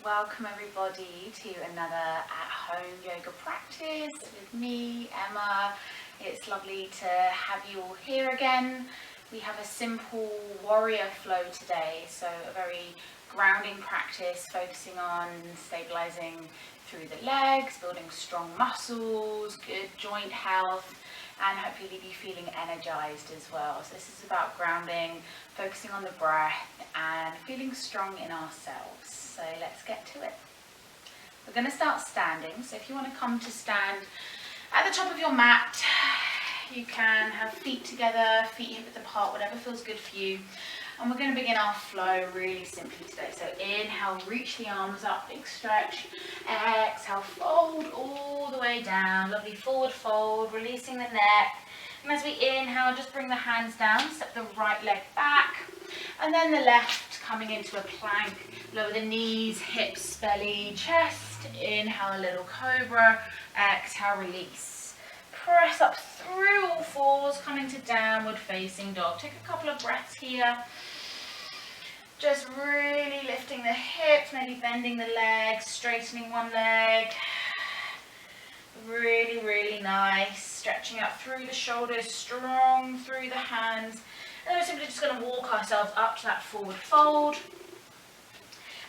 Welcome everybody to another at-home yoga practice with me, Emma. It's lovely to have you all here again. We have a simple warrior flow today, so a very grounding practice focusing on stabilizing through the legs, building strong muscles, good joint health, and hopefully be feeling energized as well. So this is about grounding, focusing on the breath and feeling strong in ourselves. So let's get to it. We're going to start standing. So if you want to come to stand at the top of your mat, you can have feet together, feet hip width apart, whatever feels good for you. And we're going to begin our flow really simply today. So inhale, reach the arms up, big stretch. Exhale, fold all the way down. Lovely forward fold, releasing the neck. And as we inhale, just bring the hands down, step the right leg back. And then the left, coming into a plank. Lower the knees, hips, belly, chest. Inhale, a little cobra. Exhale, release. Press up through all fours, coming to downward facing dog. Take a couple of breaths here. Just really lifting the hips, maybe bending the legs, straightening one leg. Really, really nice. Stretching out through the shoulders, strong through the hands. And then we're simply just going to walk ourselves up to that forward fold.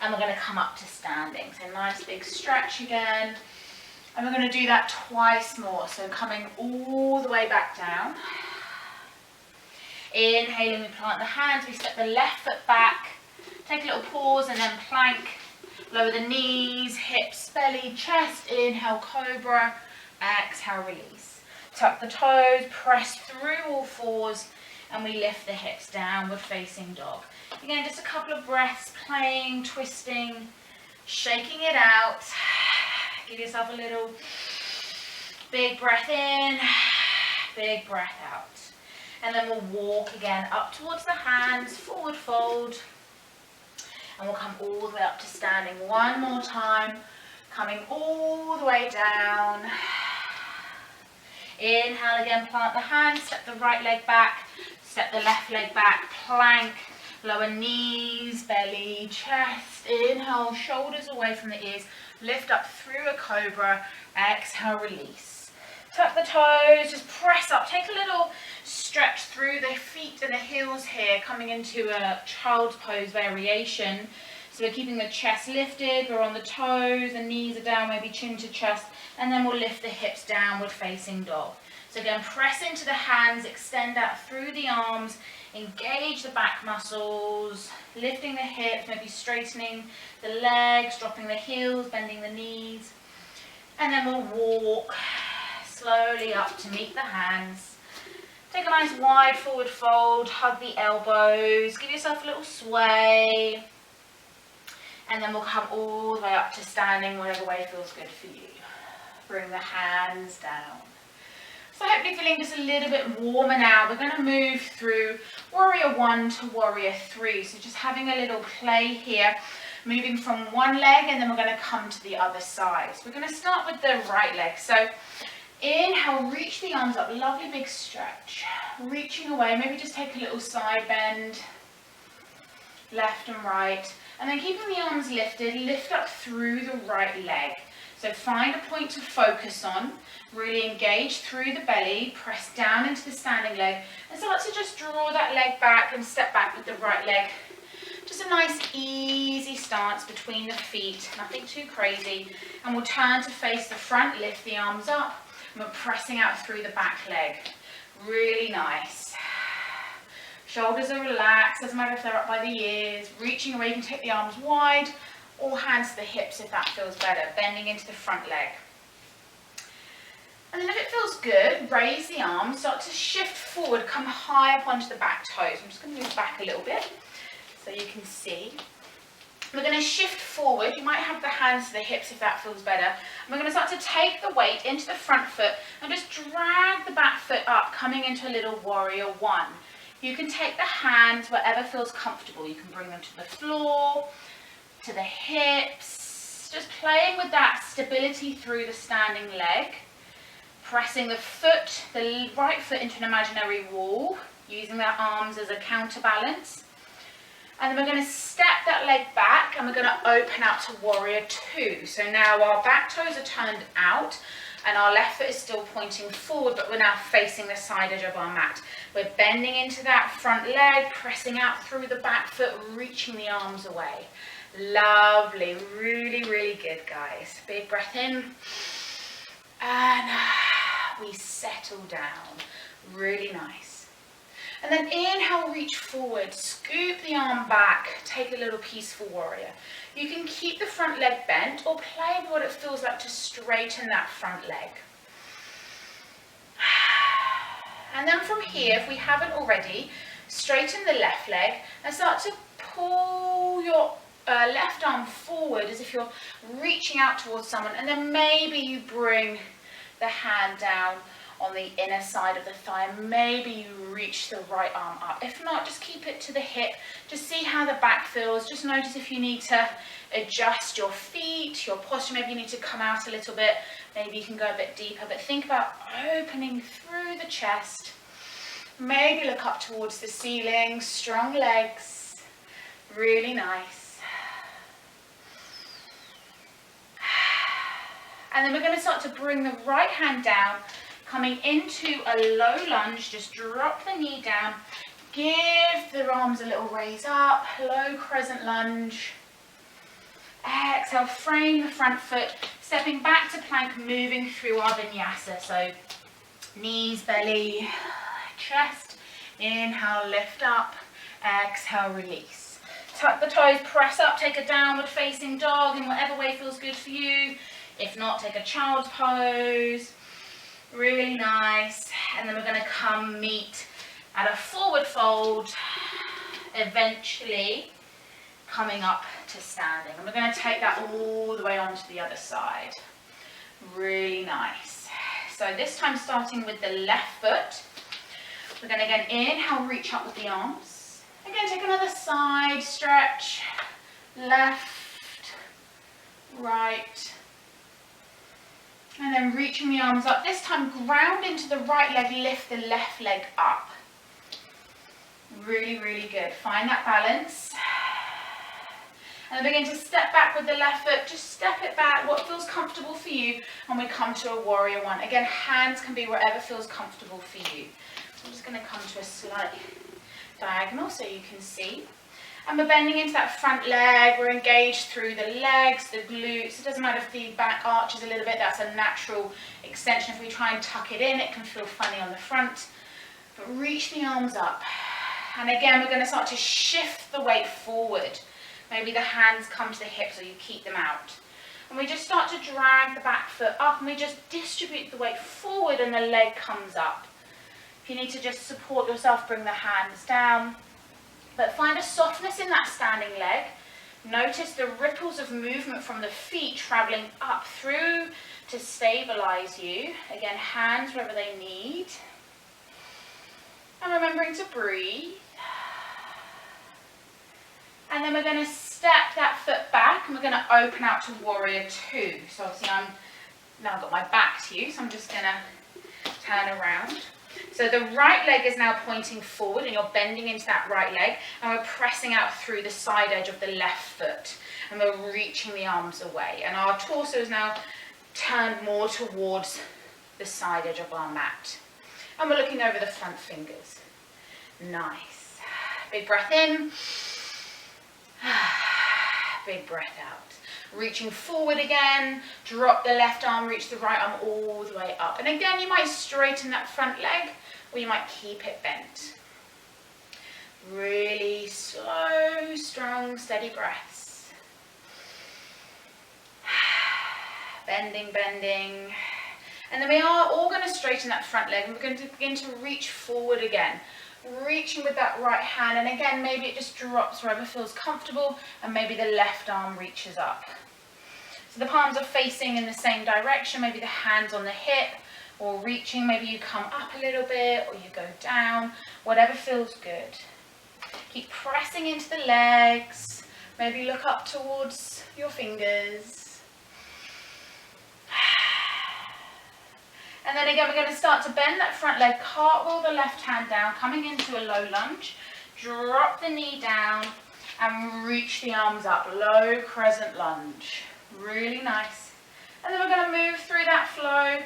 And we're going to come up to standing. So nice big stretch again. And we're going to do that twice more. So coming all the way back down. Inhaling, we plant the hands. We step the left foot back. Take a little pause and then plank. Lower the knees, hips, belly, chest. Inhale, cobra. Exhale, release. Tuck the toes, press through all fours. And we lift the hips, downward facing dog. Again, just a couple of breaths, playing, twisting, shaking it out. Give yourself a little big breath in, big breath out. And then we'll walk again up towards the hands, forward fold. And we'll come all the way up to standing one more time. Coming all the way down. Inhale again, plant the hands, step the right leg back, step the left leg back, plank, lower knees, belly, chest. Inhale, shoulders away from the ears, lift up through a cobra, exhale, release. Tuck the toes, just press up, take a little stretch through the feet and the heels here, coming into a child's pose variation. So we're keeping the chest lifted, we're on the toes, the knees are down, maybe chin to chest, and then we'll lift the hips downward facing dog. So again, press into the hands, extend out through the arms, engage the back muscles, lifting the hips, maybe straightening the legs, dropping the heels, bending the knees. And then we'll walk slowly up to meet the hands. Take a nice wide forward fold, hug the elbows, give yourself a little sway. And then we'll come all the way up to standing, whatever way feels good for you. Bring the hands down. So hopefully feeling just a little bit warmer now. We're going to move through warrior 1 to warrior 3. So just having a little play here, moving from one leg and then we're going to come to the other side. So we're going to start with the right leg. So inhale, reach the arms up, lovely big stretch. Reaching away, maybe just take a little side bend, left and right. And then keeping the arms lifted, lift up through the right leg. So find a point to focus on, really engage through the belly, press down into the standing leg, and start to just draw that leg back and step back with the right leg. Just a nice easy stance between the feet, nothing too crazy. And we'll turn to face the front, lift the arms up, and we're pressing out through the back leg. Really nice. Shoulders are relaxed, doesn't matter if they're up by the ears. Reaching away, you can take the arms wide, or hands to the hips if that feels better, bending into the front leg. And then if it feels good, raise the arms, start to shift forward, come high up onto the back toes. I'm just going to move back a little bit so you can see. We're going to shift forward. You might have the hands to the hips if that feels better. And we're going to start to take the weight into the front foot and just drag the back foot up, coming into a little warrior 1. You can take the hands wherever feels comfortable. You can bring them to the floor, to the hips, just playing with that stability through the standing leg, pressing the foot, the right foot into an imaginary wall, using their arms as a counterbalance. And then we're going to step that leg back and we're going to open out to warrior two. So now our back toes are turned out and our left foot is still pointing forward, but we're now facing the side edge of our mat. We're bending into that front leg, pressing out through the back foot, reaching the arms away. Lovely, really, really good, guys. Big breath in. And we settle down. Really nice. And then inhale, reach forward, scoop the arm back, take a little peaceful warrior. You can keep the front leg bent or play with what it feels like to straighten that front leg. And then from here, if we haven't already, straighten the left leg and start to pull your left arm forward as if you're reaching out towards someone, and then maybe you bring the hand down on the inner side of the thigh. Maybe you reach the right arm up. If not, just keep it to the hip. Just see how the back feels. Just notice if you need to adjust your feet, your posture. Maybe you need to come out a little bit. Maybe you can go a bit deeper. But think about opening through the chest. Maybe look up towards the ceiling. Strong legs. Really nice. And then we're going to start to bring the right hand down, coming into a low lunge. Just drop the knee down, give the arms a little raise up, low crescent lunge. Exhale, frame the front foot, stepping back to plank, moving through our vinyasa. So knees, belly, chest. Inhale, lift up. Exhale, release. Tuck the toes, press up, take a downward facing dog in whatever way feels good for you. If not, take a child's pose. Really nice. And then we're going to come meet at a forward fold, eventually coming up to standing. And we're going to take that all the way onto the other side. Really nice. So this time starting with the left foot, we're going to again inhale, reach up with the arms. Again, take another side stretch. Left, right. And then reaching the arms up. This time ground into the right leg, lift the left leg up. Really, really good. Find that balance. And then begin to step back with the left foot. Just step it back, what feels comfortable for you. And we come to a warrior one. Again, hands can be wherever feels comfortable for you. So I'm just going to come to a slight diagonal so you can see. And we're bending into that front leg. We're engaged through the legs, the glutes. It doesn't matter if the back arches a little bit. That's a natural extension. If we try and tuck it in, it can feel funny on the front. But reach the arms up. And again, we're going to start to shift the weight forward. Maybe the hands come to the hips or you keep them out. And we just start to drag the back foot up and we just distribute the weight forward and the leg comes up. If you need to just support yourself, bring the hands down. But find a softness in that standing leg. Notice the ripples of movement from the feet traveling up through to stabilize you. Again, hands wherever they need. And remembering to breathe. And then we're going to step that foot back and we're going to open out to warrior two. So obviously I'm now got my back to you, so I'm just going to turn around. So the right leg is now pointing forward and you're bending into that right leg and we're pressing out through the side edge of the left foot and we're reaching the arms away and our torso is now turned more towards the side edge of our mat and we're looking over the front fingers. Nice. Big breath in, big breath out. Reaching forward again, drop the left arm, reach the right arm all the way up. And again, you might straighten that front leg or you might keep it bent. Really slow, strong, steady breaths. Bending, bending. And then we are all going to straighten that front leg and we're going to begin to reach forward again. Reaching with that right hand and again maybe it just drops wherever feels comfortable and maybe the left arm reaches up. So the palms are facing in the same direction, maybe the hands on the hip or reaching, maybe you come up a little bit or you go down, whatever feels good. Keep pressing into the legs, maybe look up towards your fingers. And then again, we're going to start to bend that front leg, cartwheel the left hand down, coming into a low lunge. Drop the knee down, and reach the arms up, low crescent lunge. Really nice. And then we're going to move through that flow.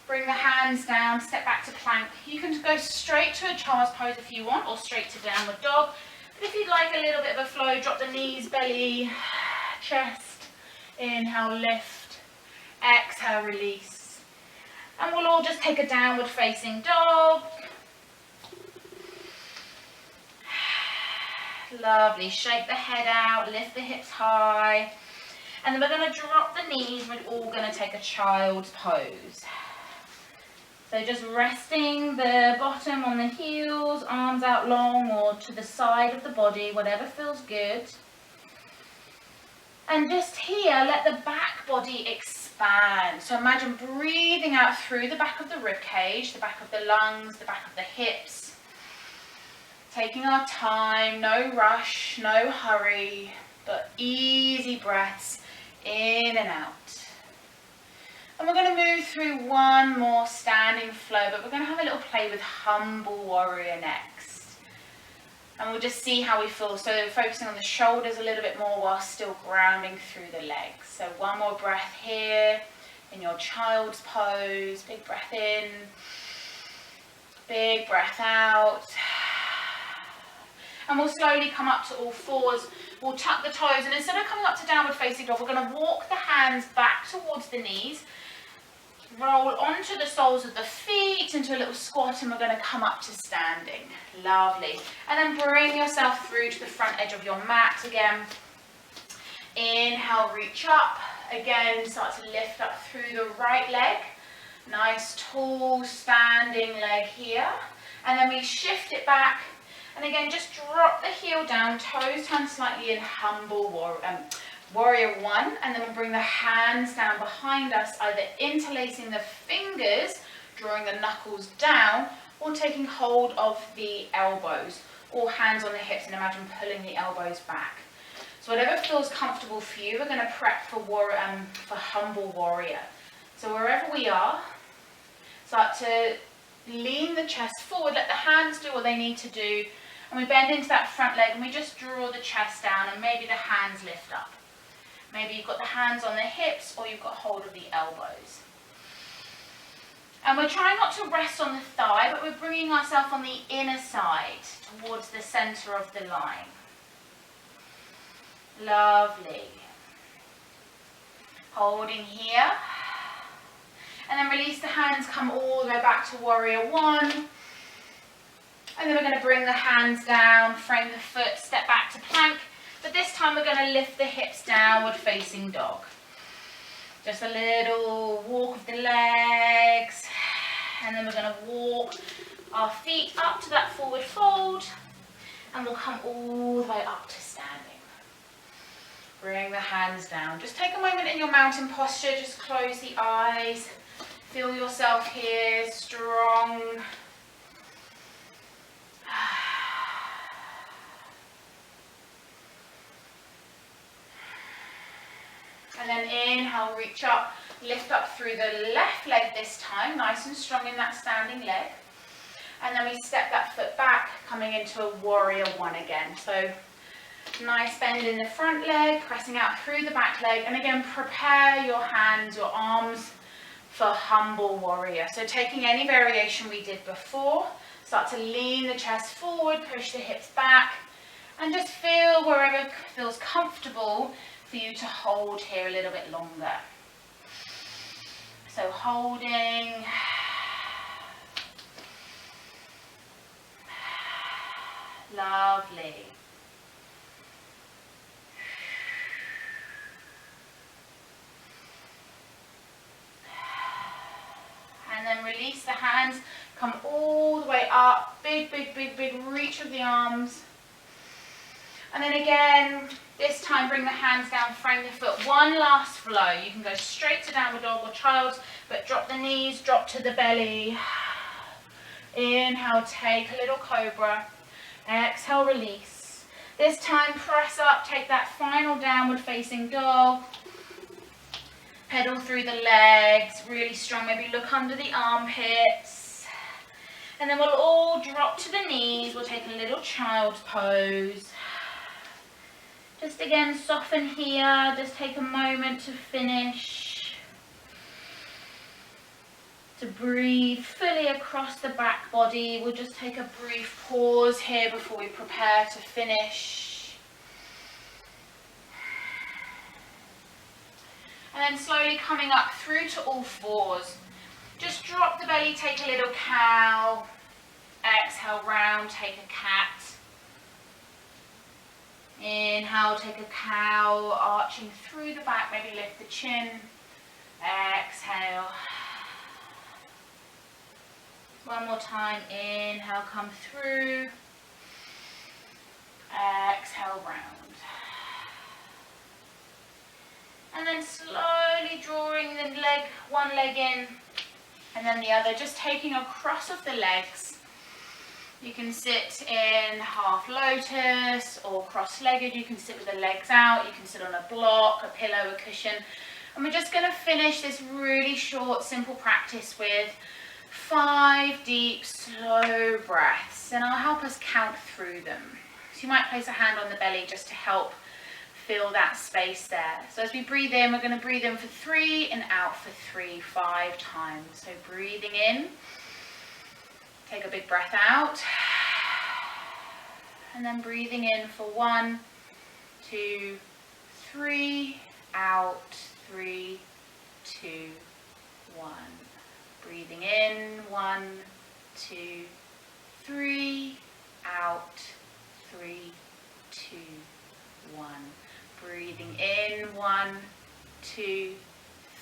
Bring the hands down, step back to plank. You can go straight to a child's pose if you want, or straight to downward dog. But if you'd like a little bit of a flow, drop the knees, belly, chest. Inhale, lift. Exhale, release. And we'll all just take a downward facing dog. Lovely. Shake the head out, lift the hips high. And then we're going to drop the knees. We're all going to take a child's pose. So just resting the bottom on the heels, arms out long or to the side of the body, whatever feels good. And just here, let the back body expand. So imagine breathing out through the back of the rib cage, the back of the lungs, the back of the hips. Taking our time, no rush, no hurry, but easy breaths in and out. And we're going to move through one more standing flow, but we're going to have a little play with humble warrior next. And we'll just see how we feel. So focusing on the shoulders a little bit more while still grounding through the legs. So one more breath here in your child's pose. Big breath in, big breath out. And we'll slowly come up to all fours. We'll tuck the toes, and instead of coming up to downward facing dog, we're going to walk the hands back towards the knees. Roll onto the soles of the feet into a little squat, and we're going to come up to standing. Lovely. And then bring yourself through to the front edge of your mat again. Inhale, reach up. Again, start to lift up through the right leg. Nice, tall, standing leg here. And then we shift it back. And again, just drop the heel down, toes turn slightly in humble warrior one, and then we'll bring the hands down behind us, either interlacing the fingers, drawing the knuckles down, or taking hold of the elbows, or hands on the hips, and imagine pulling the elbows back. So whatever feels comfortable for you, we're going to prep for humble warrior. So wherever we are, start to lean the chest forward, let the hands do what they need to do, and we bend into that front leg and we just draw the chest down, and maybe the hands lift up. Maybe you've got the hands on the hips, or you've got hold of the elbows. And we're trying not to rest on the thigh, but we're bringing ourselves on the inner side towards the center of the line. Lovely. Holding here. And then release the hands, come all the way back to warrior one. And then we're going to bring the hands down, frame the foot, step back to plank. But this time we're going to lift the hips, downward facing dog. Just a little walk of the legs. And then we're going to walk our feet up to that forward fold. And we'll come all the way up to standing. Bring the hands down. Just take a moment in your mountain posture. Just close the eyes. Feel yourself here, strong. And then inhale, reach up, lift up through the left leg this time, nice and strong in that standing leg. And then we step that foot back, coming into a warrior one again. So nice bend in the front leg, pressing out through the back leg. And again, prepare your hands, your arms for humble warrior. So taking any variation we did before, start to lean the chest forward, push the hips back, and just feel wherever feels comfortable for you to hold here a little bit longer. So holding, lovely. And then release the hands, come all the way up, big, big, big, big reach of the arms. And then again, this time bring the hands down, frame the foot. One last flow. You can go straight to downward dog or child, but drop the knees, drop to the belly. Inhale, take a little cobra. Exhale, release. This time press up, take that final downward facing dog. Pedal through the legs, really strong. Maybe look under the armpits. And then we'll all drop to the knees. We'll take a little child's pose. Just again, soften here, just take a moment to finish. To breathe fully across the back body. We'll just take a brief pause here before we prepare to finish. And then slowly coming up through to all fours. Just drop the belly, take a little cow. Exhale, round, take a cat. Inhale, take a cow, arching through the back, maybe lift the chin. Exhale. One more time, inhale, come through. Exhale, round. And then slowly drawing the leg, one leg in and then the other, just taking a cross of the legs. You can sit in half lotus or cross-legged. You can sit with the legs out. You can sit on a block, a pillow, a cushion. And we're just going to finish this really short, simple practice with 5 deep, slow breaths. And I'll help us count through them. So you might place a hand on the belly just to help fill that space there. So as we breathe in, we're going to breathe in for 3 and out for 3, 5 times. So breathing in. Take a big breath out, and then breathing in for 1, 2, 3, out, 3, 2, 1. Breathing in, 1, 2, 3, out, 3, 2, 1. Breathing in, 1, 2,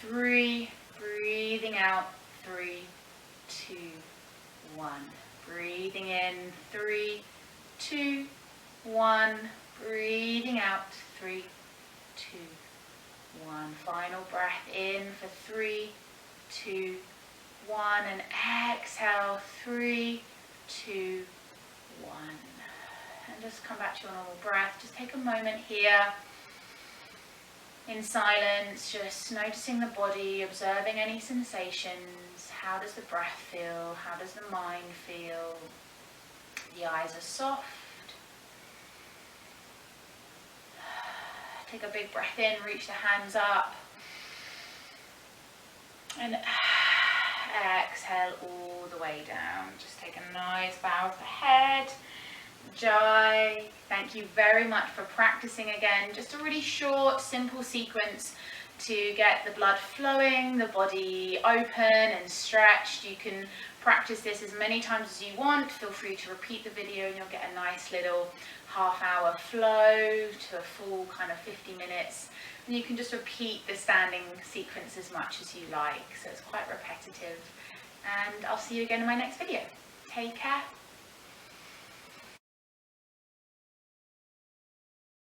3, breathing out, 3, 2, 1. Breathing in, 3, 2, 1. Breathing out, 3, 2, 1. Final breath in for 3, 2, 1. And exhale, 3, 2, 1. And just come back to your normal breath. Just take a moment here in silence, just noticing the body, observing any sensations. How does the breath feel? How does the mind feel? The eyes are soft. Take a big breath in, reach the hands up. And exhale all the way down. Just take a nice bow of the head. Jai, thank you very much for practicing again. Just a really short, simple sequence to get the blood flowing, the body open and stretched. You can practice this as many times as you want. Feel free to repeat the video and you'll get a nice little half-hour flow to a full kind of 50 minutes. And you can just repeat the standing sequence as much as you like. So it's quite repetitive. And I'll see you again in my next video. Take care.